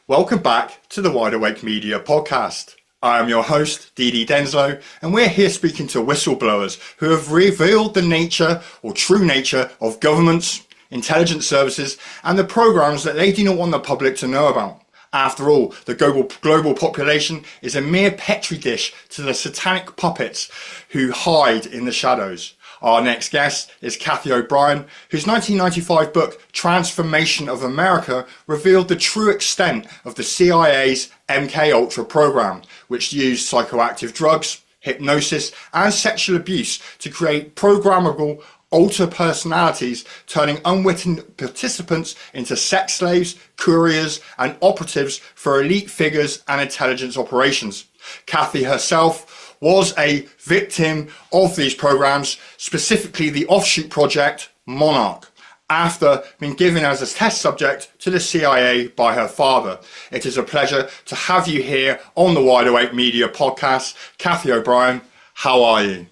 Welcome back to the Wide Awake Media podcast. I am your host, Dee Denslow, and we're here speaking to whistleblowers who have revealed the nature or true nature of governments, intelligence services, and the programs that they do not want the public to know about. After all, the global population is a mere petri dish to the satanic puppets who hide in the shadows. Our next guest is Cathy O'Brien, whose 1995 book, Trance Formation of America, revealed the true extent of the CIA's MKUltra program, which used psychoactive drugs, hypnosis, and sexual abuse to create programmable alter personalities, turning unwitting participants into sex slaves, couriers, and operatives for elite figures and intelligence operations. Cathy herself was a victim of these programs, specifically the offshoot project Monarch, after being given as a test subject to the CIA by her father. It is a pleasure to have you here on the Wide Awake Media podcast. Cathy O'Brien, how are you?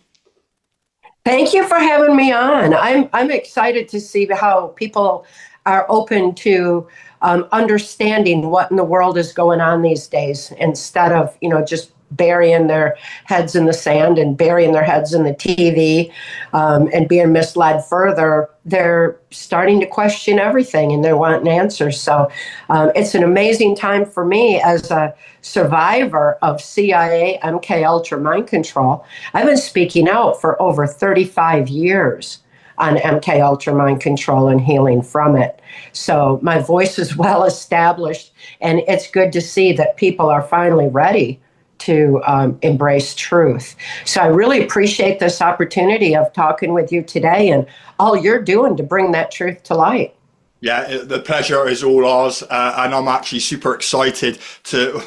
Thank you for having me on. I'm excited to see how people are open to understanding what in the world is going on these days, instead of, just burying their heads in the sand and burying their heads in the TV and being misled further. They're starting to question everything and they're wanting answers. So it's an amazing time for me as a survivor of CIA MKUltra mind control. I've been speaking out for over 35 years on MKUltra mind control and healing from it. So my voice is well established, and it's good to see that people are finally ready to embrace truth. So I really appreciate this opportunity of talking with you today and all you're doing to bring that truth to light. Yeah, the pleasure is all ours, and I'm actually super excited. I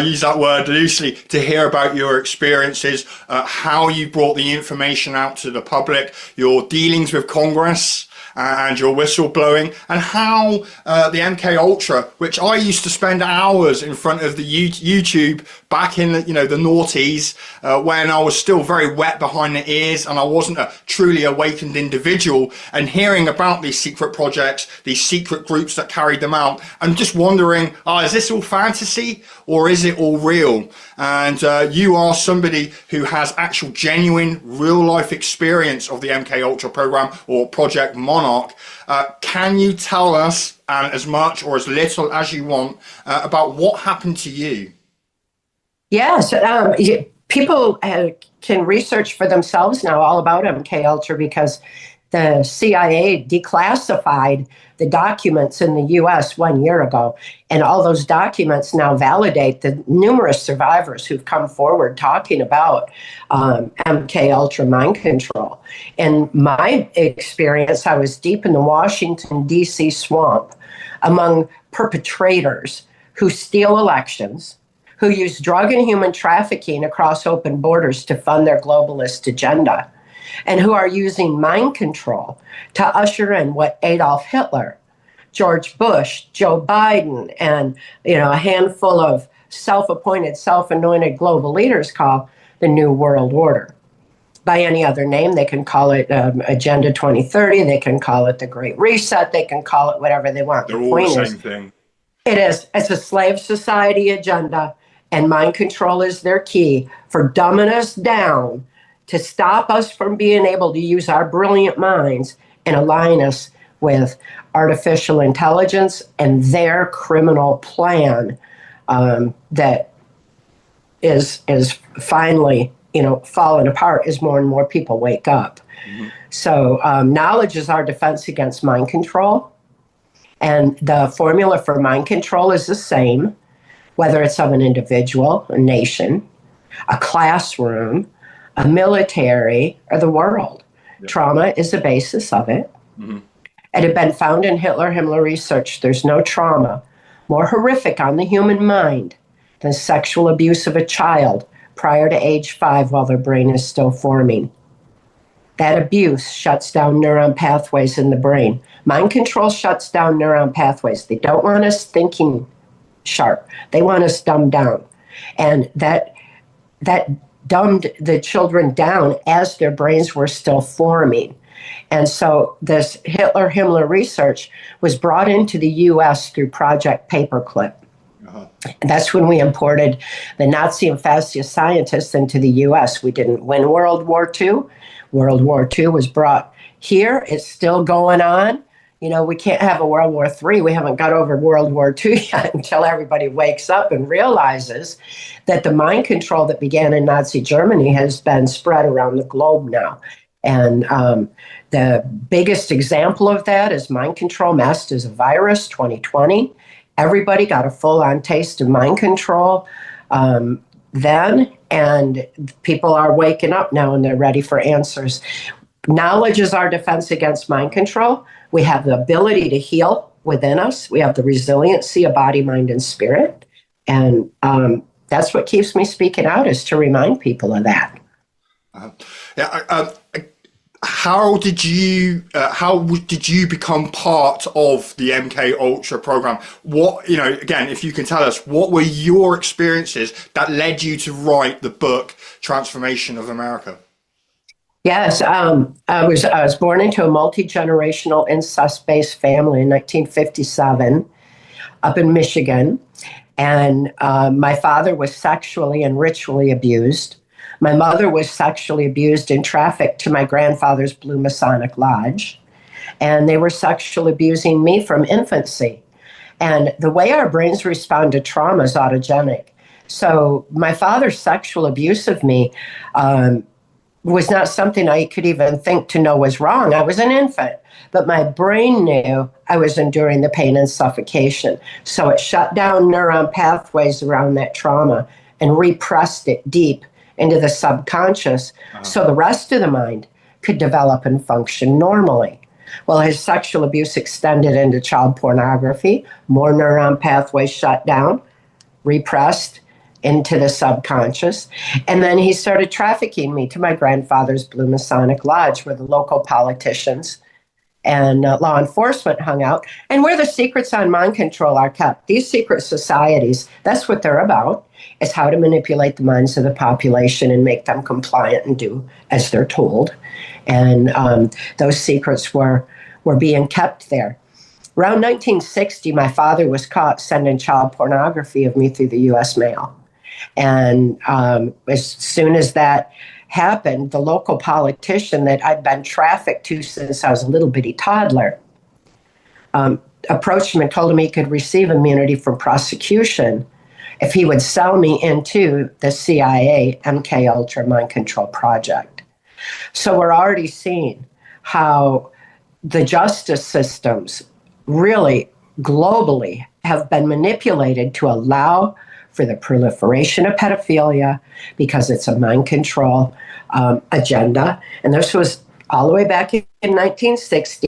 use that word loosely, to hear about your experiences, how you brought the information out to the public, your dealings with Congress, and your whistleblowing, and how the MKUltra, which I used to spend hours in front of the YouTube back in the noughties, when I was still very wet behind the ears and I wasn't a truly awakened individual, and hearing about these secret projects, these secret groups that carried them out, and just wondering, is this all fantasy or is it all real? And you are somebody who has actual genuine real life experience of the MKUltra program or Project Monarch. Can you tell us as much or as little as you want about what happened to you? Yes, people can research for themselves now all about MKUltra because the CIA declassified the documents in the U.S. 1 year ago, and all those documents now validate the numerous survivors who've come forward talking about MKUltra mind control. In my experience, I was deep in the Washington, D.C. swamp among perpetrators who steal elections, who use drug and human trafficking across open borders to fund their globalist agenda, and who are using mind control to usher in what Adolf Hitler, George Bush, Joe Biden, and a handful of self-appointed, self-anointed global leaders call the New World Order. By any other name, they can call it Agenda 2030, they can call it the Great Reset, they can call it whatever they want. They're all the same thing. It is. It's a slave society agenda, and mind control is their key for dumbing us down to stop us from being able to use our brilliant minds and align us with artificial intelligence and their criminal plan that is finally, falling apart as more and more people wake up. Mm-hmm. So knowledge is our defense against mind control. And the formula for mind control is the same, whether it's of an individual, a nation, a classroom, a military, or the world. Yep. Trauma is the basis of it. Mm-hmm. It had been found in Himmler research. There's no trauma more horrific on the human mind than sexual abuse of a child prior to age 5 while their brain is still forming. That abuse shuts down neuron pathways in the brain. Mind control shuts down neuron pathways. They don't want us thinking sharp. They want us dumbed down. And that dumbed the children down as their brains were still forming. And so this Hitler-Himmler research was brought into the U.S. through Project Paperclip. And that's when we imported the Nazi and fascist scientists into the U.S. We didn't win World War II. World War II was brought here. It's still going on. You know, we can't have a World War III. We haven't got over World War II yet until everybody wakes up and realizes that the mind control that began in Nazi Germany has been spread around the globe now. And the biggest example of that is mind control masked as a virus, 2020. Everybody got a full-on taste of mind control then, and people are waking up now and they're ready for answers. Knowledge is our defense against mind control. We have the ability to heal within us. We have the resiliency of body, mind, and spirit. And that's what keeps me speaking out, is to remind people of that. How did you become part of the MK Ultra program? What, you know, again, if you can tell us, what were your experiences that led you to write the book Transformation of America? Yes, I was born into a multi-generational incest-based family in 1957 up in Michigan, and my father was sexually and ritually abused. My mother was sexually abused and trafficked to my grandfather's Blue Masonic Lodge, and they were sexually abusing me from infancy. And the way our brains respond to trauma is autogenic. So my father's sexual abuse of me was not something I could even think to know was wrong. I was an infant, but my brain knew I was enduring the pain and suffocation. So it shut down neuron pathways around that trauma and repressed it deep into the subconscious, so the rest of the mind could develop and function normally. Well, his sexual abuse extended into child pornography, more neuron pathways shut down, repressed into the subconscious, and then he started trafficking me to my grandfather's Blue Masonic Lodge, where the local politicians and law enforcement hung out, and where the secrets on mind control are kept. These secret societies, that's what they're about, is how to manipulate the minds of the population and make them compliant and do as they're told. And those secrets were being kept there. Around 1960, my father was caught sending child pornography of me through the U.S. mail. And as soon as that happened, the local politician that I'd been trafficked to since I was a little bitty toddler approached him and told him he could receive immunity from prosecution if he would sell me into the CIA MK Ultra mind control project. So we're already seeing how the justice systems really globally have been manipulated to allow for the proliferation of pedophilia because it's a mind control agenda. And this was all the way back in 1960.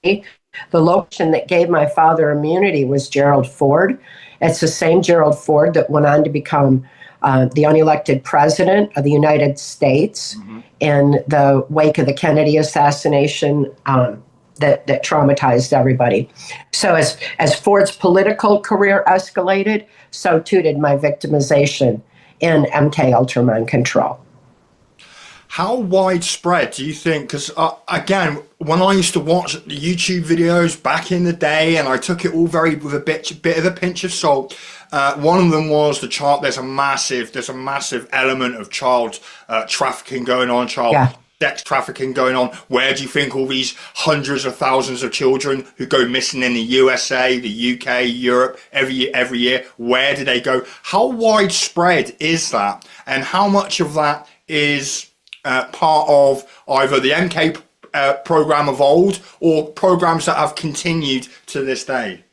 The location that gave my father immunity was Gerald Ford. It's the same Gerald Ford that went on to become the unelected president of the United States in the wake of the Kennedy assassination that traumatized everybody. So as Ford's political career escalated, so too did my victimization in MK Ultra mind control. How widespread do you think? Because again, when I used to watch the YouTube videos back in the day, and I took it all with a bit of a pinch of salt. One of them was the child. There's a massive element of child trafficking going on, sex trafficking going on. Where do you think all these hundreds of thousands of children who go missing in the USA, the UK, Europe every year? Where do they go? How widespread is that, and how much of that is part of either the MK program of old or programs that have continued to this day?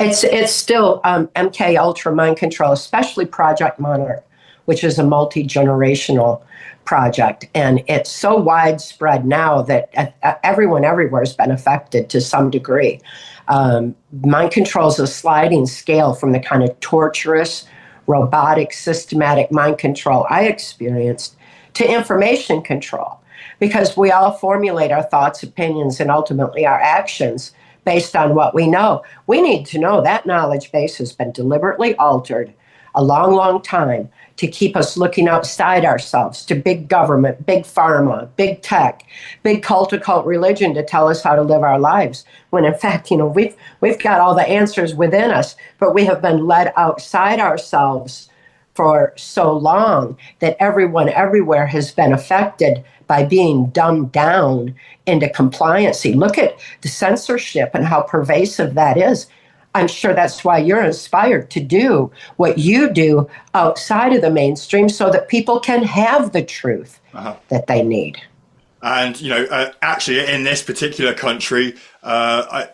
It's still MK Ultra mind control, especially Project Monarch, which is a multi-generational project. And it's so widespread now that everyone everywhere has been affected to some degree. Mind control is a sliding scale from the kind of torturous, robotic, systematic mind control I experienced to information control, because we all formulate our thoughts, opinions, and ultimately our actions based on what we know. We need to know that knowledge base has been deliberately altered a long, long time to keep us looking outside ourselves to big government, big pharma, big tech, big cult religion to tell us how to live our lives. When in fact, we've got all the answers within us, but we have been led outside ourselves for so long that everyone everywhere has been affected by being dumbed down into compliancy. Look at the censorship and how pervasive that is. I'm sure that's why you're inspired to do what you do outside of the mainstream so that people can have the truth that they need. And, actually in this particular country, I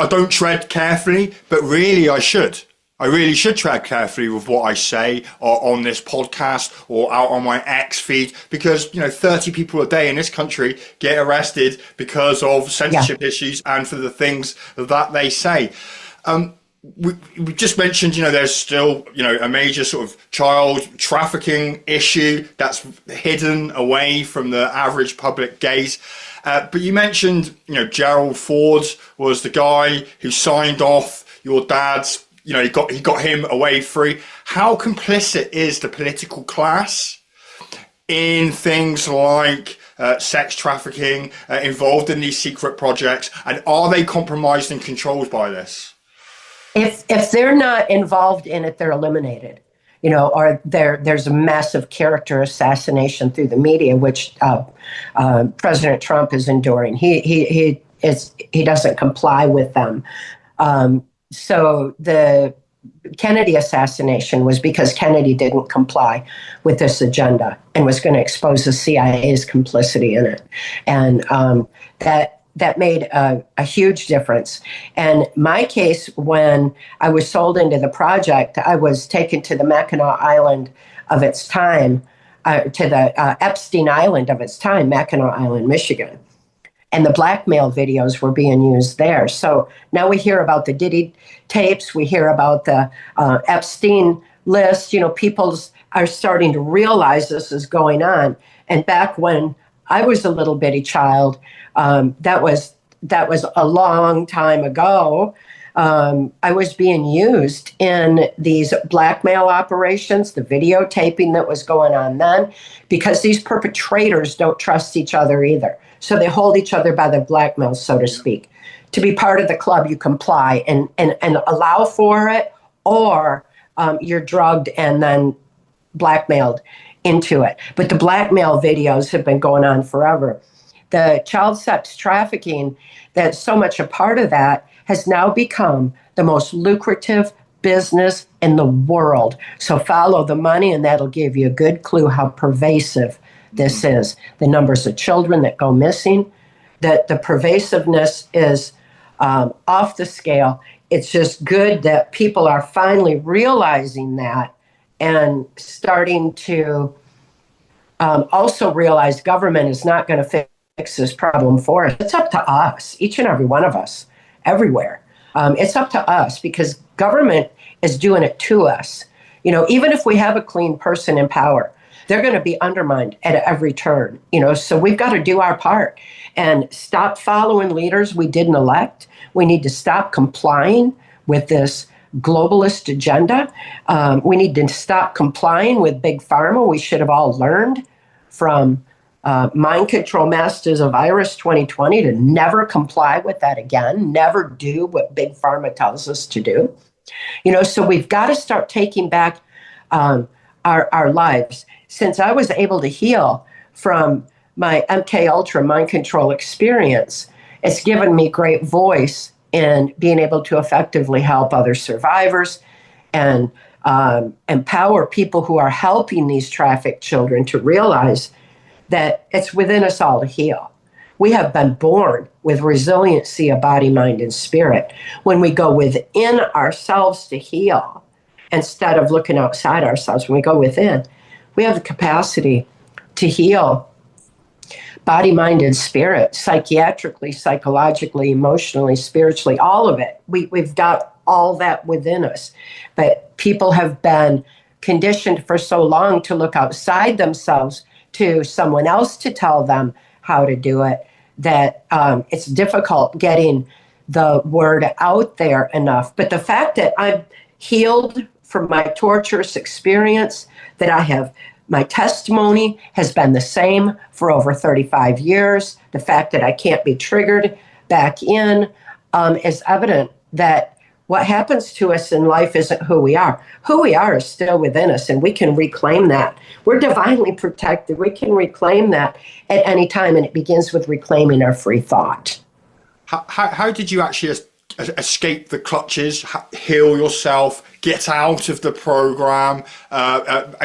don't tread carefully, but really I should. I really should tread carefully with what I say on this podcast or out on my X feed, because 30 people a day in this country get arrested because of censorship issues and for the things that they say. We just mentioned, there's still, a major sort of child trafficking issue that's hidden away from the average public gaze. But you mentioned, Gerald Ford was the guy who signed off your dad's. He got him away free. How complicit is the political class in things like sex trafficking, involved in these secret projects, and are they compromised and controlled by this? If they're not involved in it, they're eliminated. Or there's a massive character assassination through the media, which President Trump is enduring. He doesn't comply with them. So the Kennedy assassination was because Kennedy didn't comply with this agenda and was going to expose the CIA's complicity in it. And that made a huge difference. And my case, when I was sold into the project, I was taken to the Mackinac Island of its time, to the Epstein Island of its time, Mackinac Island, Michigan. And the blackmail videos were being used there. So now we hear about the Diddy tapes. We hear about the Epstein list. People are starting to realize this is going on. And back when I was a little bitty child, that was a long time ago. I was being used in these blackmail operations, the videotaping that was going on then, because these perpetrators don't trust each other either. So they hold each other by the blackmail, so to speak. To be part of the club, you comply and allow for it, or you're drugged and then blackmailed into it. But the blackmail videos have been going on forever. The child sex trafficking, that's so much a part of that, has now become the most lucrative business in the world. So follow the money, and that'll give you a good clue how pervasive this is. The numbers of children that go missing, that the pervasiveness is off the scale. It's just good that people are finally realizing that and starting to also realize government is not going to fix this problem for us. It's up to us, each and every one of us, everywhere. It's up to us because government is doing it to us. Even if we have a clean person in power, they're going to be undermined at every turn. So we've got to do our part and stop following leaders we didn't elect. We need to stop complying with this globalist agenda. We need to stop complying with big pharma. We should have all learned from mind control masters of Iris 2020 to never comply with that again, never do what big pharma tells us to do. So we've got to start taking back our lives. Since I was able to heal from my MK Ultra mind control experience, it's given me great voice in being able to effectively help other survivors and empower people who are helping these trafficked children to realize that it's within us all to heal. We have been born with resiliency of body, mind, and spirit. When we go within ourselves to heal, instead of looking outside ourselves, when we go within, we have the capacity to heal body, mind, and spirit, psychiatrically, psychologically, emotionally, spiritually, all of it. We've got all that within us. But people have been conditioned for so long to look outside themselves to someone else to tell them how to do it, that it's difficult getting the word out there enough. But the fact that I'm healed from my torturous experience that my testimony has been the same for over 35 years. The fact that I can't be triggered back in is evident that what happens to us in life isn't who we are. Who we are is still within us, and we can reclaim that. We're divinely protected. We can reclaim that at any time, and it begins with reclaiming our free thought. How did you actually escape the clutches, heal yourself, get out of the program,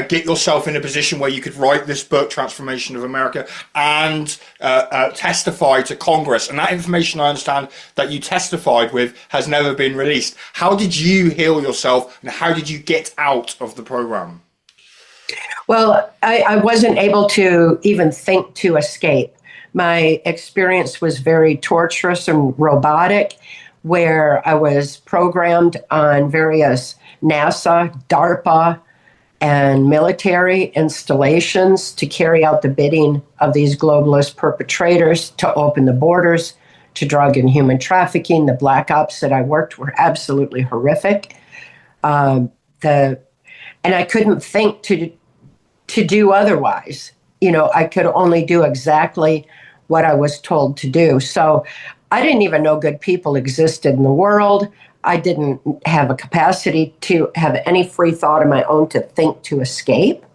get yourself in a position where you could write this book, Transformation of America, and testify to Congress? And that information, I understand, that you testified with has never been released. How did you heal yourself, and how did you get out of the program? Well, I wasn't able to even think to escape. My experience was very torturous and robotic, where I was programmed on various NASA, DARPA, and military installations to carry out the bidding of these globalist perpetrators to open the borders to drug and human trafficking. The black ops that I worked were absolutely horrific. And I couldn't think to do otherwise. I could only do exactly what I was told to do. So I didn't even know good people existed in the world. I didn't have a capacity to have any free thought of my own to think to escape.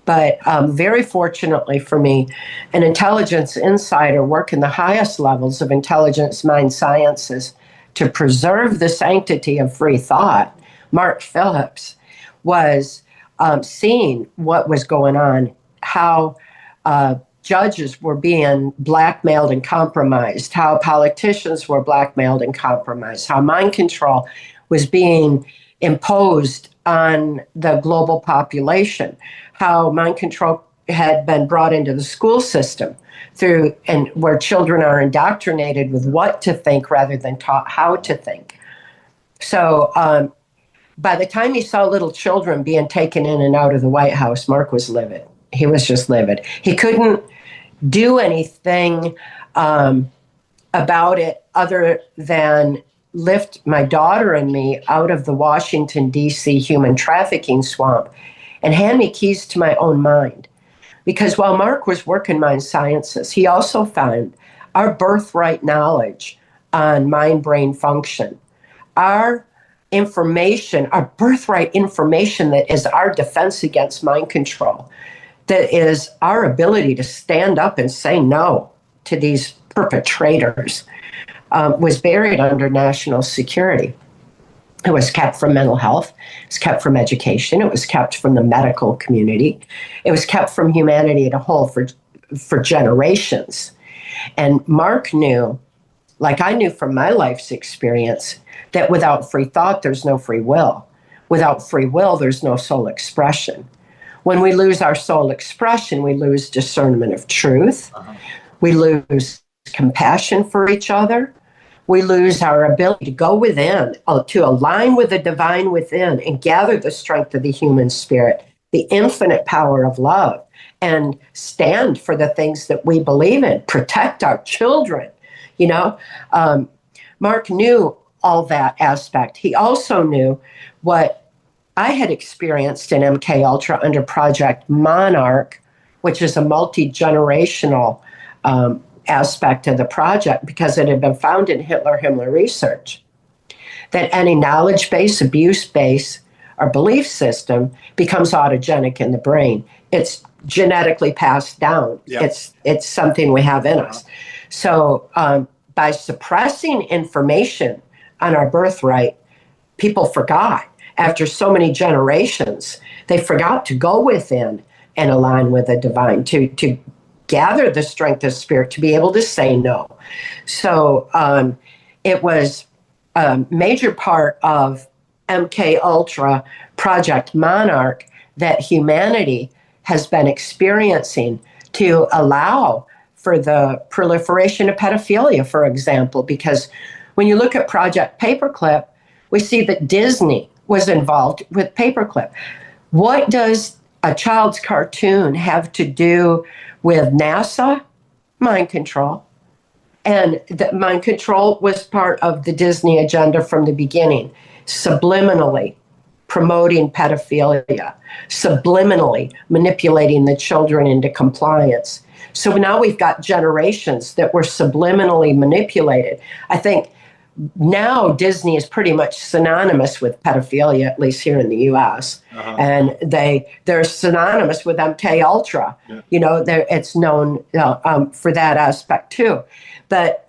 But very fortunately for me, an intelligence insider working the highest levels of intelligence mind sciences to preserve the sanctity of free thought, Mark Phillips, was seeing what was going on, how judges were being blackmailed and compromised, how politicians were blackmailed and compromised, how mind control was being imposed on the global population, how mind control had been brought into the school system and where children are indoctrinated with what to think rather than taught how to think. So by the time he saw little children being taken in and out of the White House, Mark was livid. He was just livid. He couldn't do anything about it other than lift my daughter and me out of the Washington, D.C. human trafficking swamp and hand me keys to my own mind. Because while Mark was working mind sciences, he also found our birthright knowledge on mind-brain function, our information, our birthright information that is our defense against mind control, that is our ability to stand up and say no to these perpetrators, was buried under national security. It was kept from mental health. It was kept from education. It was kept from the medical community. It was kept from humanity as a whole for generations. And Mark knew, like I knew from my life's experience, that without free thought, there's no free will. Without free will, there's no soul expression. When we lose our soul expression, we lose discernment of truth. We lose compassion for each other. We lose our ability to go within, to align with the divine within and gather the strength of the human spirit, the infinite power of love, and stand for the things that we believe in, protect our children. Mark knew all that aspect. He also knew what I had experienced in MK Ultra under Project Monarch, which is a multi-generational aspect of the project, because it had been found in Hitler-Himmler research that any knowledge base, abuse base, or belief system becomes autogenic in the brain. It's genetically passed down. Yeah. It's something we have in us. So by suppressing information on our birthright, people forgot. After so many generations, they forgot to go within and align with the divine, to gather the strength of spirit, to be able to say no. So it was a major part of MK Ultra Project Monarch that humanity has been experiencing to allow for the proliferation of pedophilia, for example, because when you look at Project Paperclip, we see that Disney was involved with Paperclip. What does a child's cartoon have to do with NASA? Mind control. And the mind control was part of the Disney agenda from the beginning, subliminally promoting pedophilia, subliminally manipulating the children into compliance. So now we've got generations that were subliminally manipulated. I think now Disney is pretty much synonymous with pedophilia, at least here in the U.S. And they're synonymous with MK Ultra. Yeah. You know, it's known for that aspect too. But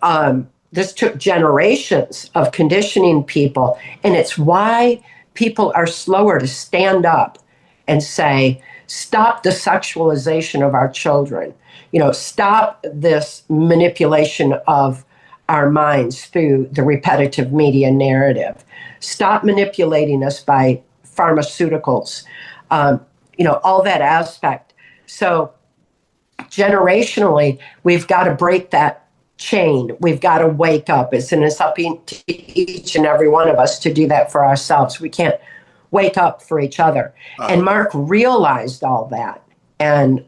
this took generations of conditioning people, and it's why people are slower to stand up and say, stop the sexualization of our children. You know, stop this manipulation of our minds through the repetitive media narrative. Stop manipulating us by pharmaceuticals. You know, all that aspect. So generationally, we've got to break that chain. We've got to wake up. It's up to each and every one of us to do that for ourselves. We can't wake up for each other. And Mark realized all that. And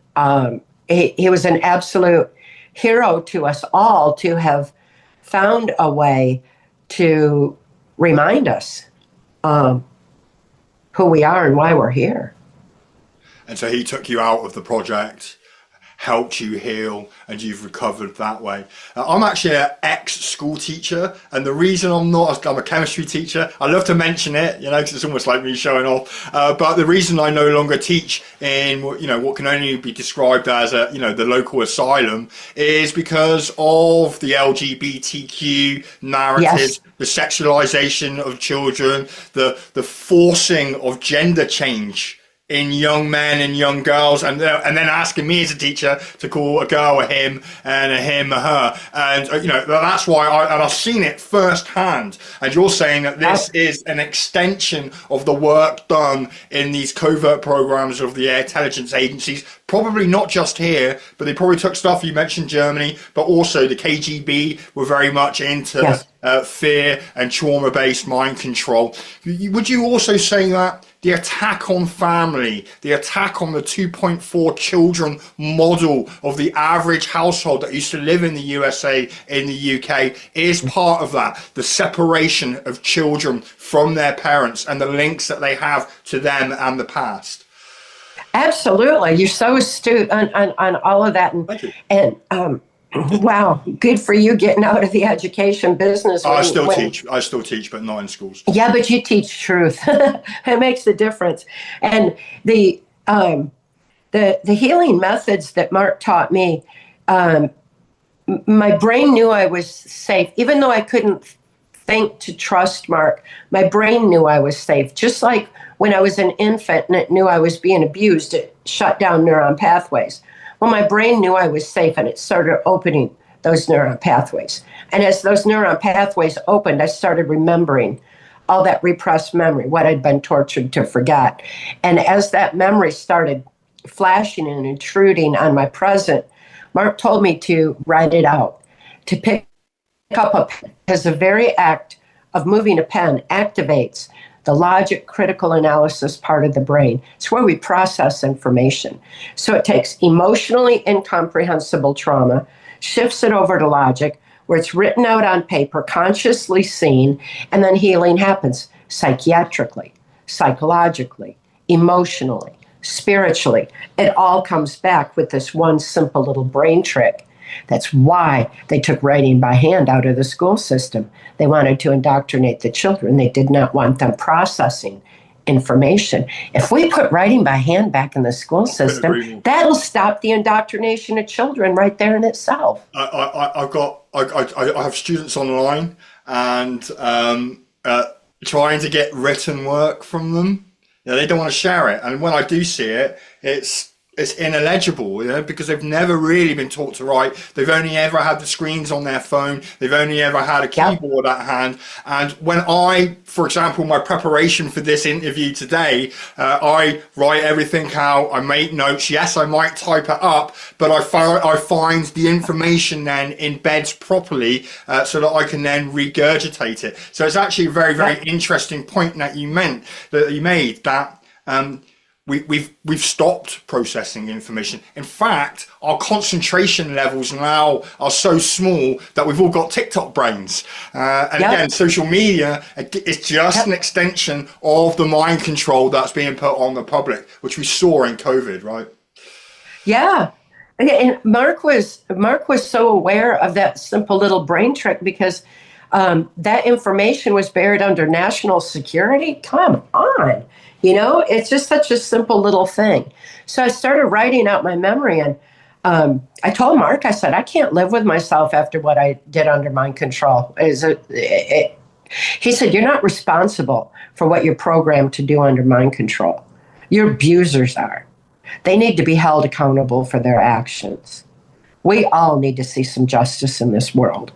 he was an absolute hero to us all to have found a way to remind us who we are and why we're here. And so he took you out of the project, helped you heal, and you've recovered that way. I'm actually an ex-school teacher, and the reason I'm a chemistry teacher, I love to mention it, you know, because it's almost like me showing off, but the reason I no longer teach in, you know, what can only be described as a, you know, the local asylum is because of the LGBTQ narratives. Yes. The sexualization of children, the forcing of gender change in young men and young girls, and then asking me as a teacher to call a girl a him and a him a her, and you know, that's why I've seen it firsthand. And you're saying that this is an extension of the work done in these covert programs of the intelligence agencies, probably not just here, but they probably took stuff, you mentioned Germany, but also the KGB were very much into fear and trauma-based mind control. Would you also say that the attack on family, the attack on the 2.4 children model of the average household that used to live in the USA, in the UK, is part of that, the separation of children from their parents and the links that they have to them and the past? Absolutely. You're so astute on all of that. And wow, good for you getting out of the education business. I still teach, but not in schools. Yeah, but you teach truth. It makes a difference. And the healing methods that Mark taught me, my brain knew I was safe. Even though I couldn't think to trust Mark, my brain knew I was safe. Just like when I was an infant and it knew I was being abused, it shut down neuron pathways. Well, my brain knew I was safe, and it started opening those neuron pathways. And as those neuron pathways opened, I started remembering all that repressed memory, what I'd been tortured to forget. And as that memory started flashing and intruding on my present, Mark told me to write it out, to pick up a pen, because the very act of moving a pen activates the logic, critical analysis part of the brain. It's where we process information. So it takes emotionally incomprehensible trauma, shifts it over to logic, where it's written out on paper, consciously seen, and then healing happens psychiatrically, psychologically, emotionally, spiritually. It all comes back with this one simple little brain trick. That's why they took writing by hand out of the school system. They wanted to indoctrinate the children. They did not want processing information. If we put writing by hand back in the school system, that'll stop the indoctrination of children right there in itself. I have students online and trying to get written work from them. You know, they don't want to share it, and when I do see it, it's illegible, you know, because they've never really been taught to write. They've only ever had the screens on their phone. They've only ever had a keyboard at hand. And when I, for example, my preparation for this interview today, I write everything out. I make notes. Yes, I might type it up, but I find the information then embeds properly so that I can then regurgitate it. So it's actually a very, very interesting point that you made that we've stopped processing information. In fact, our concentration levels now are so small that we've all got TikTok brains. And again, social media is just an extension of the mind control that's being put on the public, which we saw in COVID, right? Yeah. And Mark was so aware of that simple little brain trick because that information was buried under national security. Come on. You know, it's just such a simple little thing. So I started writing out my memory, and I told Mark, I said, I can't live with myself after what I did under mind control. He said, you're not responsible for what you're programmed to do under mind control. Your abusers are. They need to be held accountable for their actions. We all need to see some justice in this world.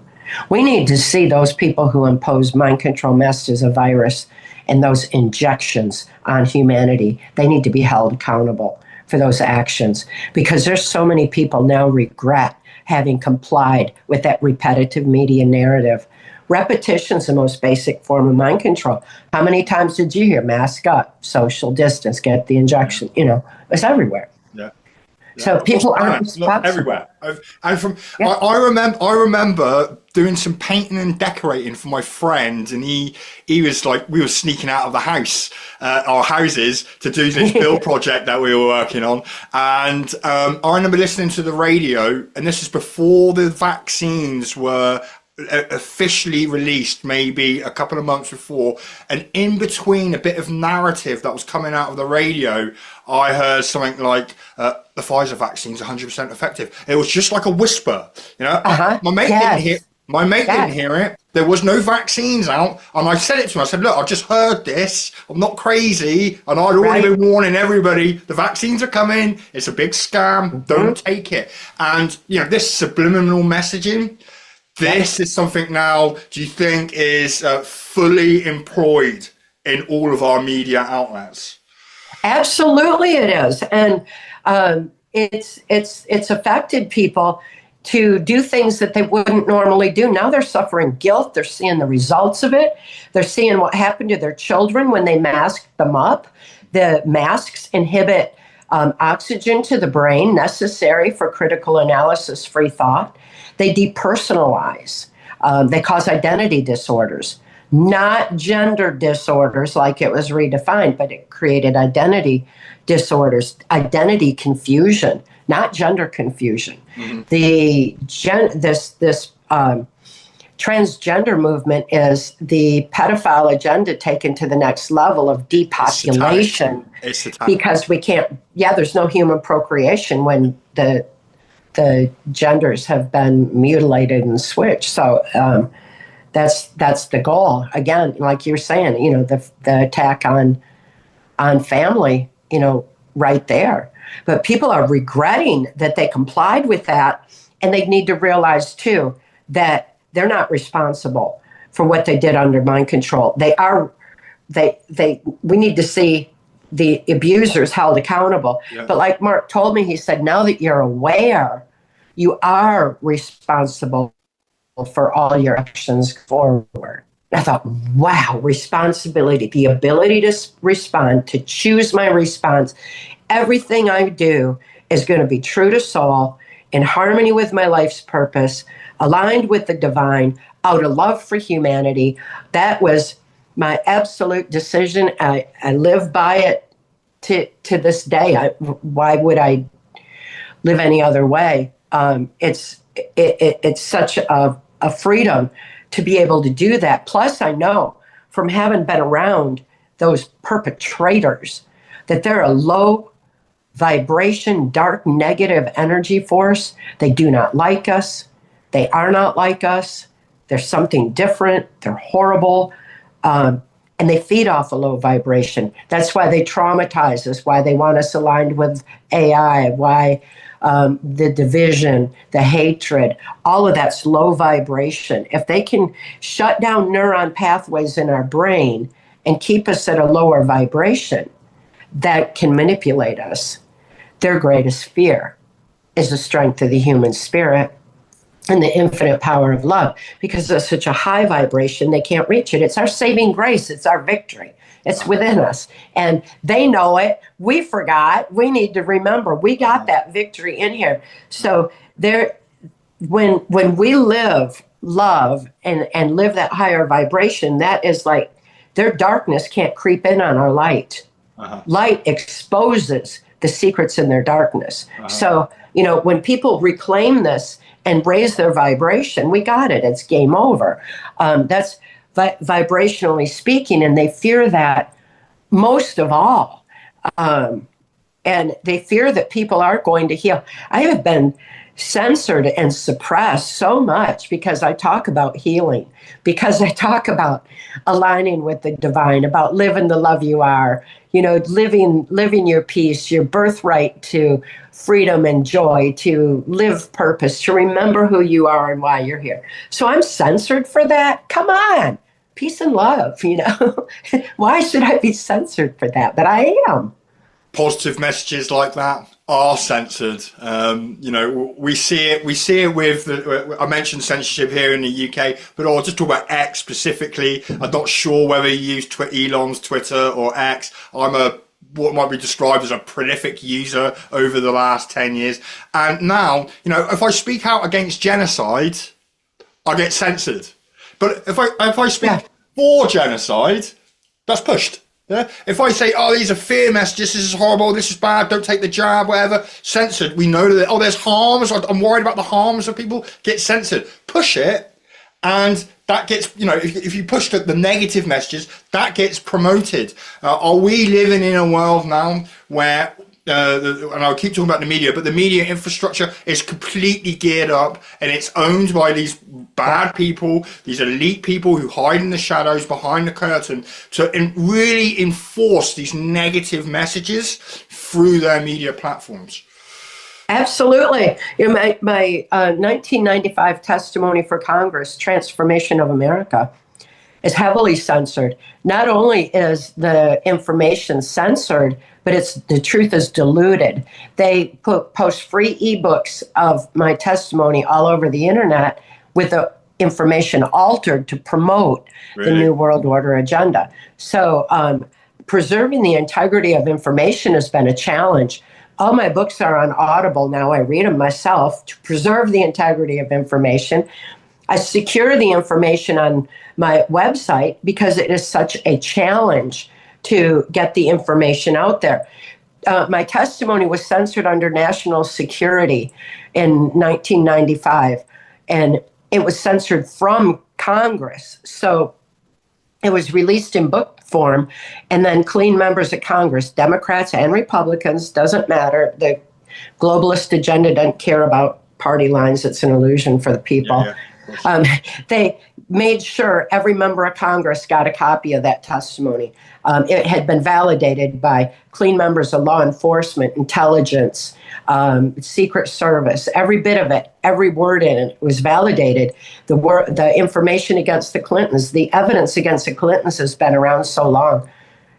We need to see those people who impose mind control messages, a virus, and those injections on humanity. They need to be held accountable for those actions because there's so many people now regret having complied with that repetitive media narrative. Repetition is the most basic form of mind control. How many times did you hear mask up, social distance, get the injection? You know, it's everywhere. Yeah. So people aren't responsible. Everywhere. I remember doing some painting and decorating for my friend, and he was like, we were sneaking out of the house, our houses, to do this build project that we were working on. And I remember listening to the radio, and this is before the vaccines were officially released, maybe a couple of months before, and in between a bit of narrative that was coming out of the radio, I heard something like the Pfizer vaccine's 100% effective. It was just like a whisper, you know. My mate didn't hear. My mate didn't hear it. There was no vaccines out, and I said it to him. I said, "Look, I've just heard this. I'm not crazy, and I'd already been warning everybody. The vaccines are coming. It's a big scam. Don't take it." And you know, this subliminal messaging. This is something now, do you think, is fully employed in all of our media outlets? Absolutely it is. And it's affected people to do things that they wouldn't normally do. Now they're suffering guilt. They're seeing the results of it. They're seeing what happened to their children when they masked them up. The masks inhibit oxygen to the brain necessary for critical analysis, free thought. They depersonalize. They cause identity disorders, not gender disorders like it was redefined, but it created identity disorders, identity confusion, not gender confusion. This transgender movement is the pedophile agenda taken to the next level of depopulation. It's because we can't. There's no human procreation when the genders have been mutilated and switched. So that's the goal. Again, like you're saying, you know, the attack on family, you know, right there. But people are regretting that they complied with that, and they need to realize too that they're not responsible for what they did under mind control. We need to see the abusers held accountable. But like Mark told me, he said, now that you're aware, you are responsible for all your actions forward. I thought, wow, responsibility, the ability to respond, to choose my response. Everything I do is going to be true to soul, in harmony with my life's purpose, aligned with the divine, out of love for humanity. That was my absolute decision. I live by it to this day. Why would I live any other way? It's such a freedom to be able to do that. Plus, I know from having been around those perpetrators that they're a low vibration, dark, negative energy force. They do not like us. They are not like us. There's something different. They're horrible. And they feed off a low vibration. That's why they traumatize us, why they want us aligned with AI, why the division, the hatred, all of that's low vibration. If they can shut down neuron pathways in our brain and keep us at a lower vibration, that can manipulate us. Their greatest fear is the strength of the human spirit. and the infinite power of love, because it's such a high vibration, they can't reach it. It's our saving grace. It's our victory. It's within us. And they know it. We forgot. We need to remember we got that victory in here. So when we live love and live that higher vibration, that is like their darkness can't creep in on our light. Light exposes the secrets in their darkness. So, when people reclaim this and raise their vibration, we got it. It's game over. That's vibrationally speaking, and they fear that most of all. And they fear that people aren't going to heal. I have been censored and suppressed so much because I talk about healing, because I talk about aligning with the divine, about living the love you are, living your peace, your birthright to freedom and joy, to live purpose, to remember who you are and why you're here. So I'm censored for that? Come on. Peace and love, Why should I be censored for that? But I am. Positive messages like that are censored. We see it with, I mentioned censorship here in the UK, but I'll just talk about X specifically. I'm not sure whether you use Elon's Twitter or X. I'm what might be described as a prolific user over the last 10 years. And now, if I speak out against genocide, I get censored. But if I speak for genocide, that's pushed. Yeah? If I say, these are fear messages, this is horrible, this is bad, don't take the jab, whatever, censored. We know that, there's harms, I'm worried about the harms of people, get censored. Push it, and that gets, if you push the negative messages, that gets promoted. Are we living in a world now where, and I'll keep talking about the media, but the media infrastructure is completely geared up and it's owned by these bad people, these elite people who hide in the shadows behind the curtain to really enforce these negative messages through their media platforms? Absolutely. My 1995 testimony for Congress, Trance Formation of America, is heavily censored. Not only is the information censored, but the truth is diluted. They post free ebooks of my testimony all over the internet with the information altered to promote the New World Order agenda. So preserving the integrity of information has been a challenge. All my books are on Audible now. I read them myself to preserve the integrity of information. I secure the information on my website because it is such a challenge to get the information out there. My testimony was censored under national security in 1995, and it was censored from Congress. So it was released in book form, and then clean members of Congress, Democrats and Republicans, doesn't matter. The globalist agenda doesn't care about party lines. It's an illusion for the people. They made sure every member of Congress got a copy of that testimony. It had been validated by clean members of law enforcement, intelligence, Secret Service. Every bit of it, every word in it was validated. The information against the Clintons, the evidence against the Clintons has been around so long.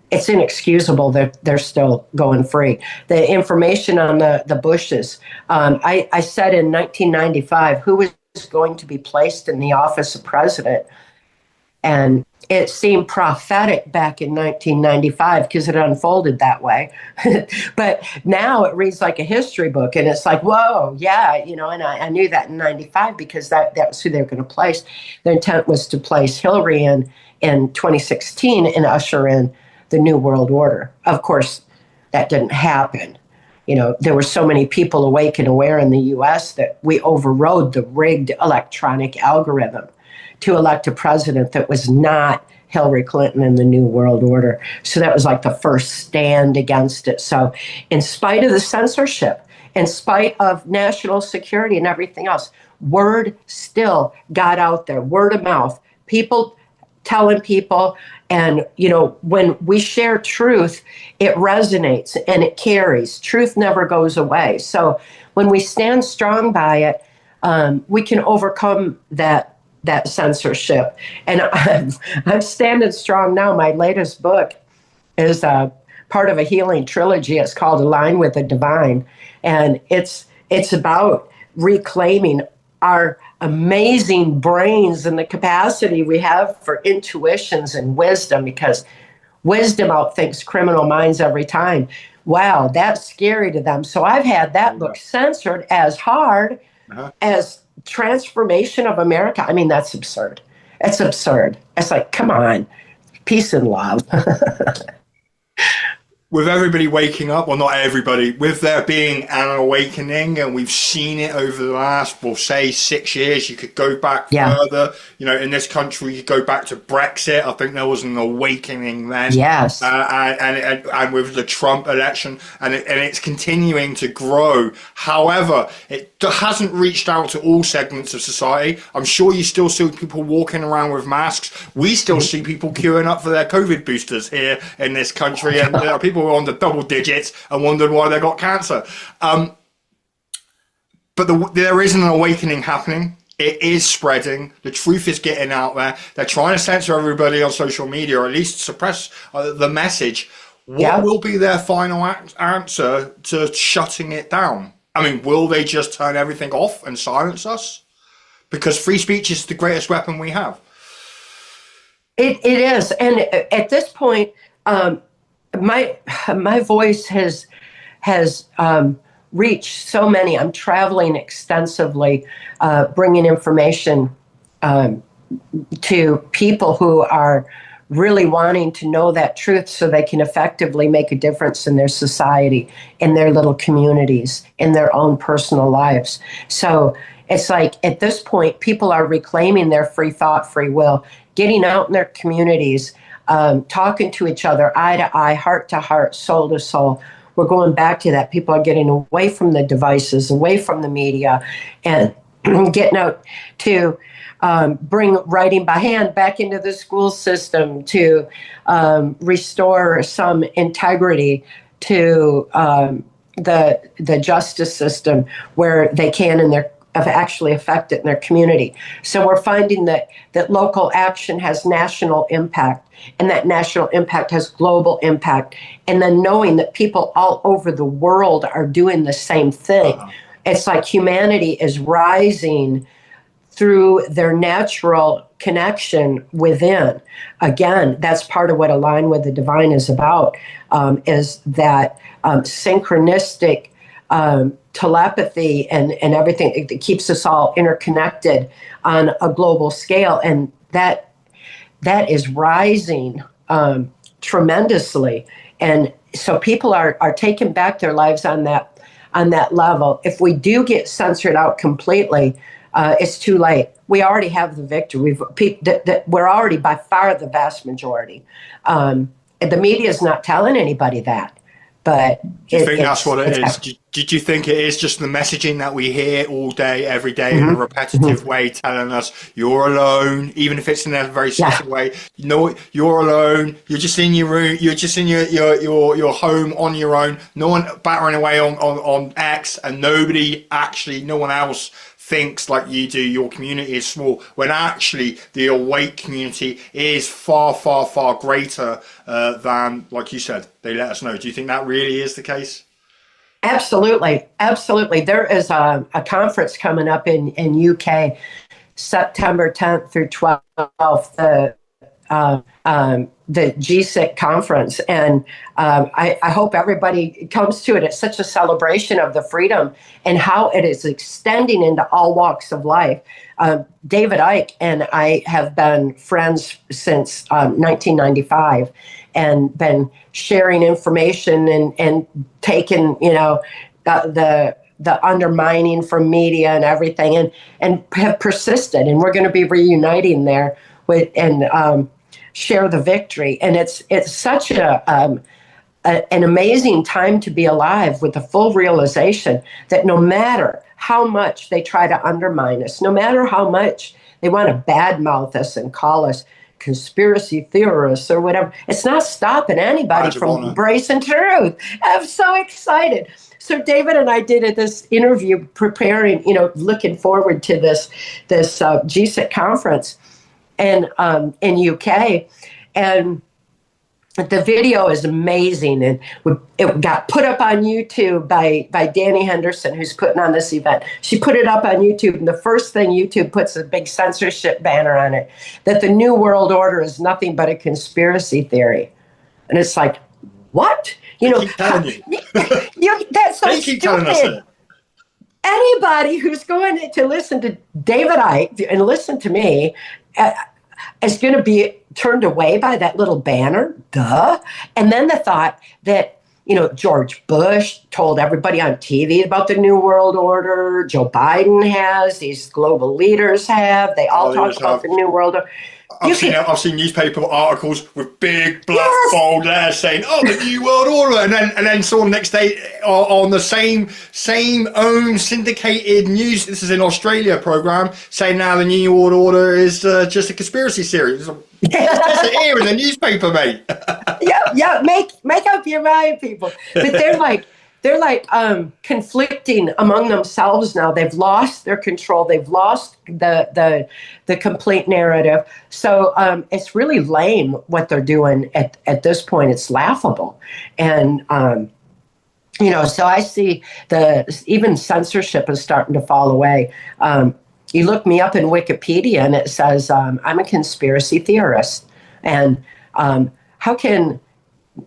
It's inexcusable that they're still going free. The information on the Bushes. I said in 1995, who was going to be placed in the office of president? And it seemed prophetic back in 1995 because it unfolded that way. But now it reads like a history book, and it's like, whoa, yeah, and I knew that in 95 because that was who they were going to place. Their intent was to place Hillary in 2016 and usher in the New World Order. Of course, that didn't happen. There were so many people awake and aware in the U.S. that we overrode the rigged electronic algorithm to elect a president that was not Hillary Clinton in the New World Order. So that was like the first stand against it. So in spite of the censorship, in spite of national security and everything else, word still got out there, word of mouth, people telling people. And, when we share truth, it resonates and it carries. Truth never goes away. So when we stand strong by it, we can overcome that censorship. And I'm standing strong now. My latest book is part of a healing trilogy. It's called Align with the Divine. And it's about reclaiming our amazing brains and the capacity we have for intuitions and wisdom, because wisdom outthinks criminal minds every time. Wow, that's scary to them. So I've had that book censored as hard as Transformation of America. I mean, that's absurd. It's absurd. It's like, come on, peace and love. With everybody waking up, well, not everybody, with there being an awakening, and we've seen it over the last, we'll say 6 years, you could go back further, you know, in this country, you go back to Brexit, I think there was an awakening then. Yes. And with the Trump election, and it's continuing to grow. However, it hasn't reached out to all segments of society. I'm sure you still see people walking around with masks. We still see people queuing up for their COVID boosters here in this country, and people were on the double digits and wondered why they got cancer. But there is an awakening happening. It is spreading. The truth is getting out there. They're trying to censor everybody on social media, or at least suppress the message. What will be their final answer to shutting it down? I mean, will they just turn everything off and silence us? Because free speech is the greatest weapon we have. It is. And at this point, my voice has reached so many. I'm traveling extensively, bringing information to people who are really wanting to know that truth so they can effectively make a difference in their society, in their little communities, in their own personal lives. So it's like, at this point, people are reclaiming their free thought, free will, getting out in their communities, talking to each other, eye to eye, heart to heart, soul to soul. We're going back to that. People are getting away from the devices, away from the media, and getting out to bring writing by hand back into the school system, to restore some integrity to the justice system where they can, and they're actually affect it in their community. So we're finding that local action has national impact, and that national impact has global impact. And then knowing that people all over the world are doing the same thing. It's like humanity is rising through their natural connection within. Again, that's part of what Align with the Divine is about, is that synchronistic telepathy and everything that keeps us all interconnected on a global scale. And that is rising tremendously. And so people are taking back their lives on that level. If we do get censored out completely, it's too late. We already have the victory. We're already by far the vast majority. The media is not telling anybody that. But do you think that's what it is? Did you think it is just the messaging that we hear all day, every day, in a repetitive way, telling us you're alone, even if it's in a very subtle way? You know, you're alone. You're just in your room. You're just in your home on your own. No one battering away on X, and no one else thinks like you do. Your community is small, when actually the awake community is far, far, far greater than, like you said, they let us know. Do you think that really is the case? Absolutely. Absolutely. There is a conference coming up in UK, September 10th through 12th, the GSIC conference. And I hope everybody comes to it. It's such a celebration of the freedom and how it is extending into all walks of life. David Icke and I have been friends since 1995 and been sharing information and taking, the undermining from media and everything, and have persisted. And we're going to be reuniting there and share the victory. And it's such an amazing time to be alive, with the full realization that no matter how much they try to undermine us, no matter how much they want to badmouth us and call us conspiracy theorists or whatever, it's not stopping anybody from embracing truth. I'm so excited. So David and I did this interview preparing, looking forward to this GSIC conference and in UK, and The video is amazing, and it got put up on YouTube by Danny Henderson, who's putting on this event. She put it up on YouTube, and the first thing YouTube puts a big censorship banner on it, that the New World Order is nothing but a conspiracy theory. And it's like, what? Keep telling you. That's so they keep telling us stupid. it. Anybody who's going to listen to David Icke and listen to me is going to be turned away by that little banner. Duh. And then the thought that, George Bush told everybody on TV about the New World Order. Joe Biden has. These global leaders have. They all talk about the New World Order. I've seen newspaper articles with big black bold letters saying, "Oh, the New World Order," and then someone next day on the same own syndicated news. This is in Australia program saying now the New World Order is just a conspiracy theory. It's here in the newspaper, mate. yeah. Make up your mind, people. But they're like conflicting among themselves now. They've lost their control. They've lost the complete narrative. So it's really lame what they're doing at this point. It's laughable. And, so I see even censorship is starting to fall away. You look me up in Wikipedia and it says I'm a conspiracy theorist. And how can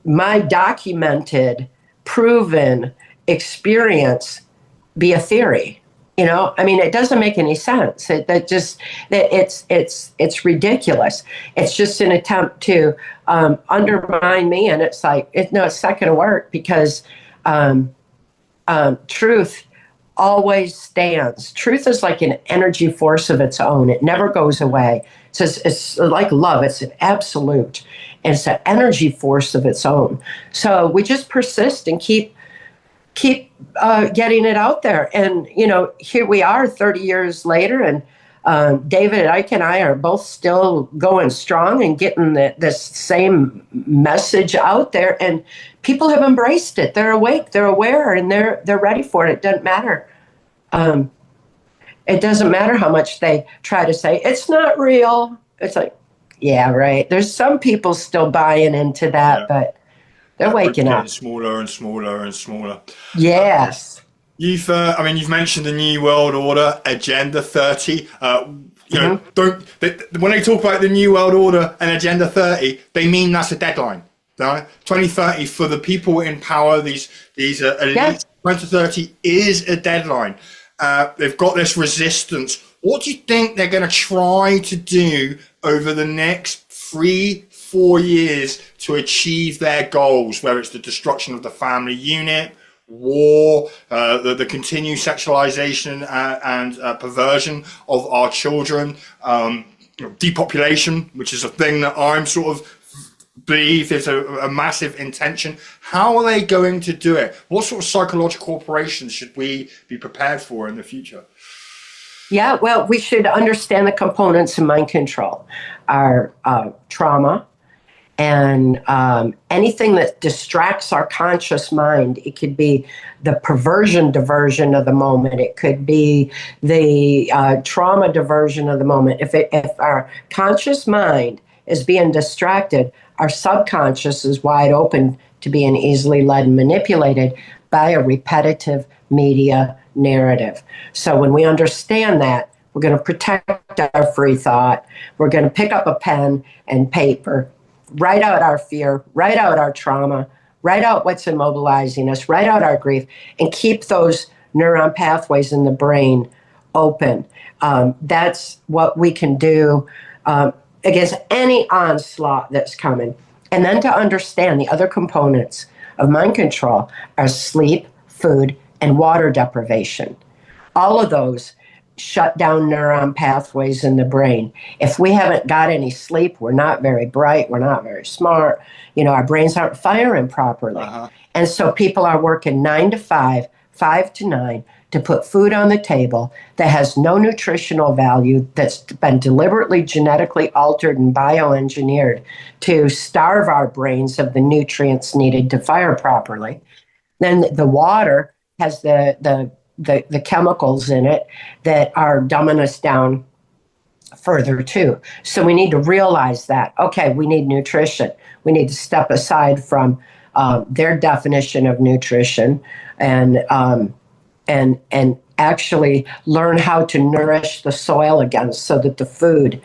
my documented, proven experience be a theory? It doesn't make any sense. It's ridiculous. It's just an attempt to undermine me, and it's like it's not going to work, because truth always stands. Truth is like an energy force of its own. It never goes away. It's like love. It's an absolute. And it's an energy force of its own. So we just persist and keep getting it out there. And, here we are 30 years later, and David Icke and I are both still going strong and getting this same message out there. And people have embraced it. They're awake, they're aware, and they're ready for it. It doesn't matter. It doesn't matter how much they try to say, it's not real. It's like, yeah, right. There's some people still buying into that, but they're waking up. Smaller and smaller and smaller. Yes. You've mentioned the New World Order, Agenda 30. When they talk about the New World Order and Agenda 30, they mean that's a deadline. Right? 2030 for the people in power, these elites. 2030 is a deadline. They've got this resistance. What do you think they're going to try to do over the next 3-4 years to achieve their goals, whether it's the destruction of the family unit, war, the continued sexualization and perversion of our children, depopulation, which is a thing that I'm sort of believe is a massive intention. How are they going to do it? What sort of psychological operations should we be prepared for in the future? Yeah, well, we should understand the components of mind control, our trauma, and anything that distracts our conscious mind. It could be the perversion diversion of the moment. It could be the trauma diversion of the moment. If our conscious mind is being distracted, our subconscious is wide open to being easily led and manipulated by a repetitive media narrative. So when we understand that, we're going to protect our free thought. We're going to pick up a pen and paper, write out our fear, write out our trauma, write out what's immobilizing us, write out our grief, and keep those neuron pathways in the brain open. That's what we can do against any onslaught that's coming. And then to understand the other components of mind control are sleep, food, and water deprivation. All of those shut down neuron pathways in the brain. If we haven't got any sleep, we're not very bright, we're not very smart, our brains aren't firing properly. And so people are working 9 to 5, 5 to 9, to put food on the table that has no nutritional value, that's been deliberately genetically altered and bioengineered to starve our brains of the nutrients needed to fire properly. Then the water has the chemicals in it that are dumbing us down further too. So we need to realize that, okay, we need nutrition. We need to step aside from their definition of nutrition and actually learn how to nourish the soil again so that the food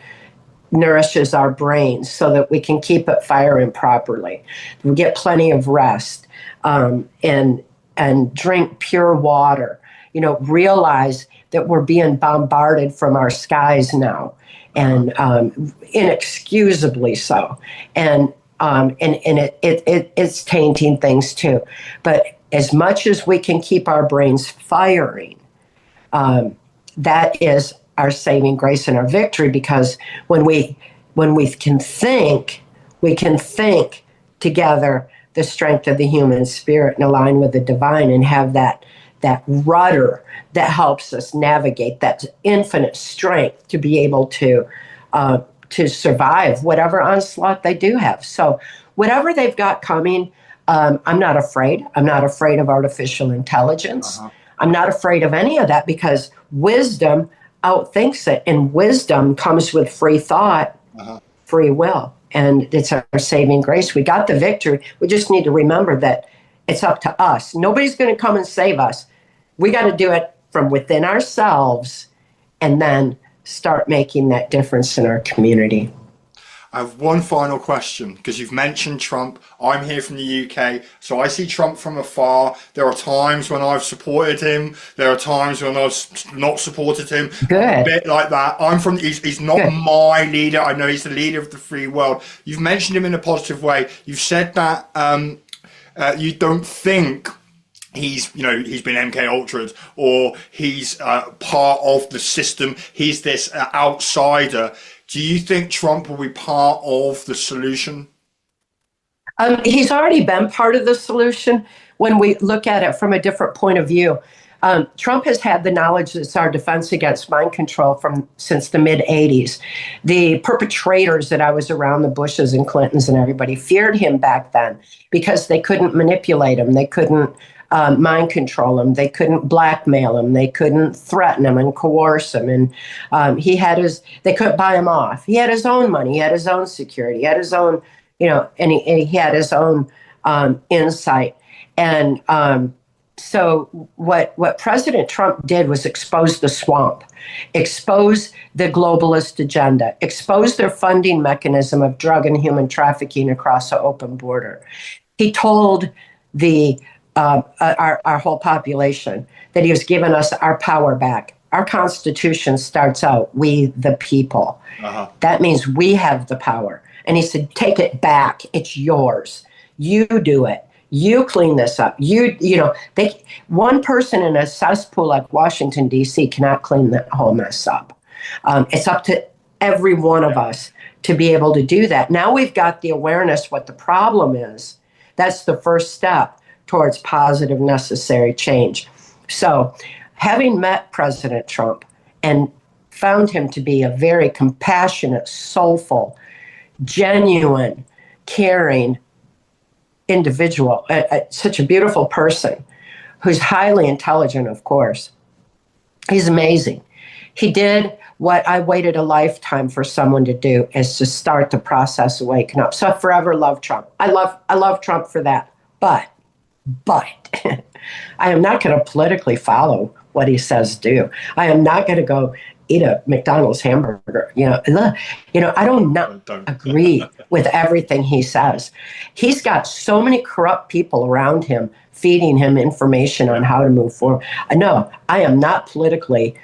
nourishes our brains so that we can keep it firing properly. We get plenty of rest and drink pure water. You know, realize that we're being bombarded from our skies now, and inexcusably so. And it's tainting things too. But as much as we can keep our brains firing, that is our saving grace and our victory, because when we can think, we can think together the strength of the human spirit and align with the divine and have that rudder that helps us navigate that infinite strength to be able to survive whatever onslaught they do have. So whatever they've got coming, I'm not afraid. I'm not afraid of artificial intelligence. I'm not afraid of any of that, because wisdom outthinks it, and wisdom comes with free thought, free will, and it's our saving grace. We got the victory. We just need to remember that it's up to us. Nobody's going to come and save us. We got to do it from within ourselves and then start making that difference in our community. I have one final question, because you've mentioned Trump. I'm here from the UK, so I see Trump from afar. There are times when I've supported him. There are times when I've not supported him. Good. A bit like that. He's not Good. my leader. I know he's the leader of the free world. You've mentioned him in a positive way. You've said that you don't think he's been MK Ultra'd, or he's part of the system. He's this outsider. Do you think Trump will be part of the solution? He's already been part of the solution when we look at it from a different point of view. Trump has had the knowledge that's our defense against mind control since the mid-'80s. The perpetrators that I was around, the Bushes and Clintons and everybody, feared him back then because they couldn't manipulate him. They couldn't mind control him. They couldn't blackmail him. They couldn't threaten him and coerce him. And they couldn't buy him off. He had his own money. He had his own security. He had his own, and he had his own insight. And so what President Trump did was expose the swamp, expose the globalist agenda, expose their funding mechanism of drug and human trafficking across an open border. He told our whole population that he was giving us our power back. Our Constitution starts out, we the people. That means we have the power. And he said, take it back. It's yours. You do it. You clean this up. One person in a cesspool like Washington, D.C. cannot clean that whole mess up. It's up to every one of us to be able to do that. Now we've got the awareness what the problem is. That's the first step towards positive, necessary change. So, having met President Trump and found him to be a very compassionate, soulful, genuine, caring individual, such a beautiful person who's highly intelligent, of course. He's amazing. He did what I waited a lifetime for someone to do, is to start the process of waking up. So I forever love Trump. I love Trump for that. But I am not going to politically follow what he says do. I am not going to go eat a McDonald's hamburger. I don't agree with everything he says. He's got so many corrupt people around him feeding him information on how to move forward. No, I am not politically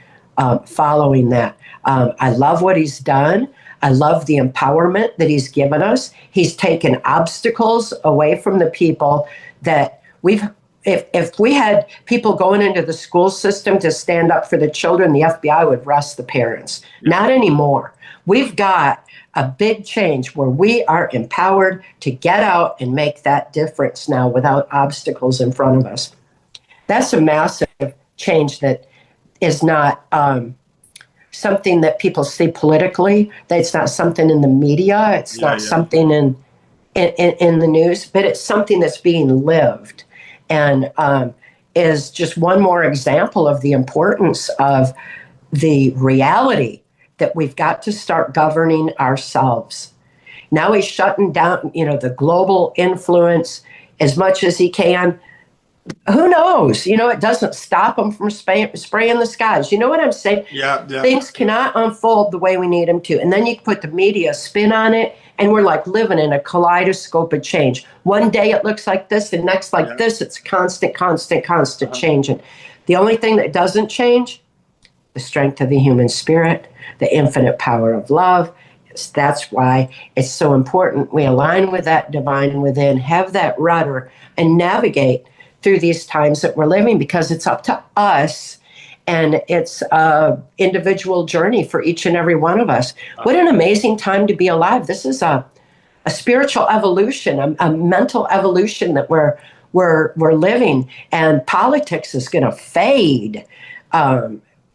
following that. I love what he's done. I love the empowerment that he's given us. He's taken obstacles away from the people that if we had people going into the school system to stand up for the children, the FBI would arrest the parents. Not anymore. We've got a big change where we are empowered to get out and make that difference now without obstacles in front of us. That's a massive change that is not something that people see politically. It's not something in the media. It's not something in the news, but it's something that's being lived, and is just one more example of the importance of the reality that we've got to start governing ourselves. Now he's shutting down, the global influence as much as he can. Who knows? It doesn't stop him from spraying the skies. You know what I'm saying? Yeah. Things cannot unfold the way we need them to. And then you put the media spin on it, and we're like living in a kaleidoscope of change. One day it looks like this, the next like this. It's constant changing. The only thing that doesn't change, the strength of the human spirit, the infinite power of love. That's why it's so important we align with that divine within, have that rudder, and navigate through these times that we're living, because it's up to us, and it's an individual journey for each and every one of us. What an amazing time to be alive. This is a spiritual evolution, a mental evolution that we're living, and politics is going to fade.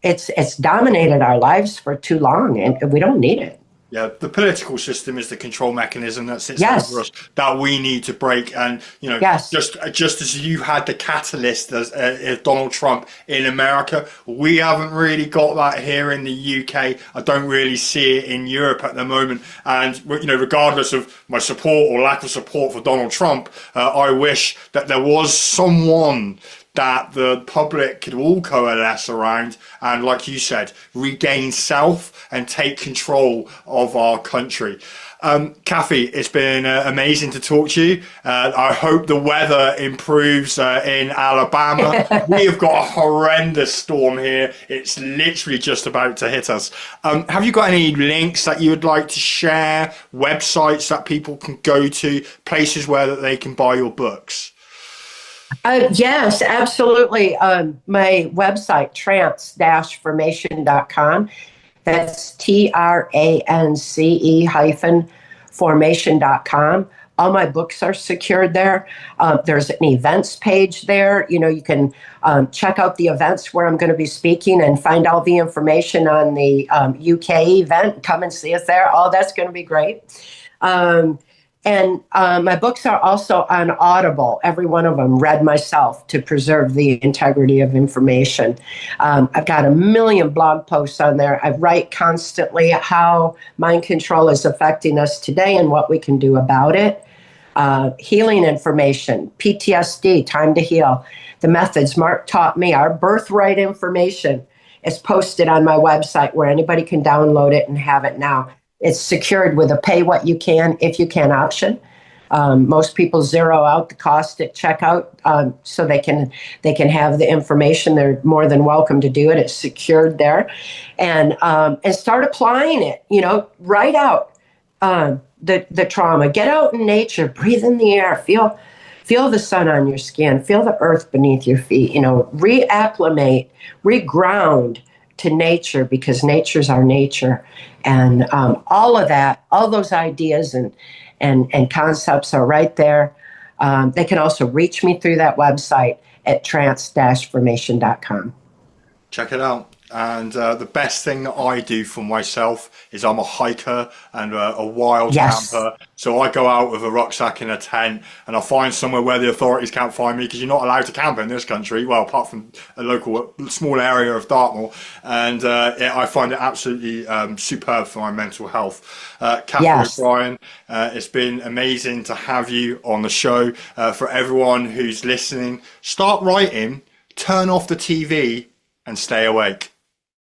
It's dominated our lives for too long, and we don't need it. Yeah, the political system is the control mechanism that sits over us that we need to break. And, just as you had the catalyst as Donald Trump in America, we haven't really got that here in the UK. I don't really see it in Europe at the moment. And, regardless of my support or lack of support for Donald Trump, I wish that there was someone that the public could all coalesce around and, like you said, regain self and take control of our country. Cathy, it's been amazing to talk to you. I hope the weather improves in Alabama. We have got a horrendous storm here. It's literally just about to hit us. Have you got any links that you would like to share, websites that people can go to, places where that they can buy your books? Yes, absolutely. My website, trance-formation.com. That's TRANCE-formation.com. All my books are secured there. There's an events page there. You can check out the events where I'm going to be speaking and find all the information on the UK event. Come and see us there. Oh, that's going to be great. And my books are also on Audible, every one of them, read myself to preserve the integrity of information. I've got 1 million blog posts on there. I write constantly how mind control is affecting us today and what we can do about it. Healing information, PTSD, time to heal. The methods Mark taught me, our birthright information is posted on my website where anybody can download it and have it now. It's secured with a pay what you can, if you can option. Most people zero out the cost at checkout so they can have the information. They're more than welcome to do it. It's secured there, and start applying it. Write out the trauma. Get out in nature. Breathe in the air. Feel the sun on your skin. Feel the earth beneath your feet. Reacclimate, reground to nature, because nature's our nature. And all of that, all those ideas and concepts are right there. They can also reach me through that website at trance-formation.com. Check it out. And the best thing that I do for myself is I'm a hiker and a wild camper. So I go out with a rucksack and a tent, and I find somewhere where the authorities can't find me, because you're not allowed to camp in this country. Well, apart from a local small area of Dartmoor. And I find it absolutely superb for my mental health. Cathy O'Brien, it's been amazing to have you on the show. For everyone who's listening, start writing, turn off the TV, and stay awake.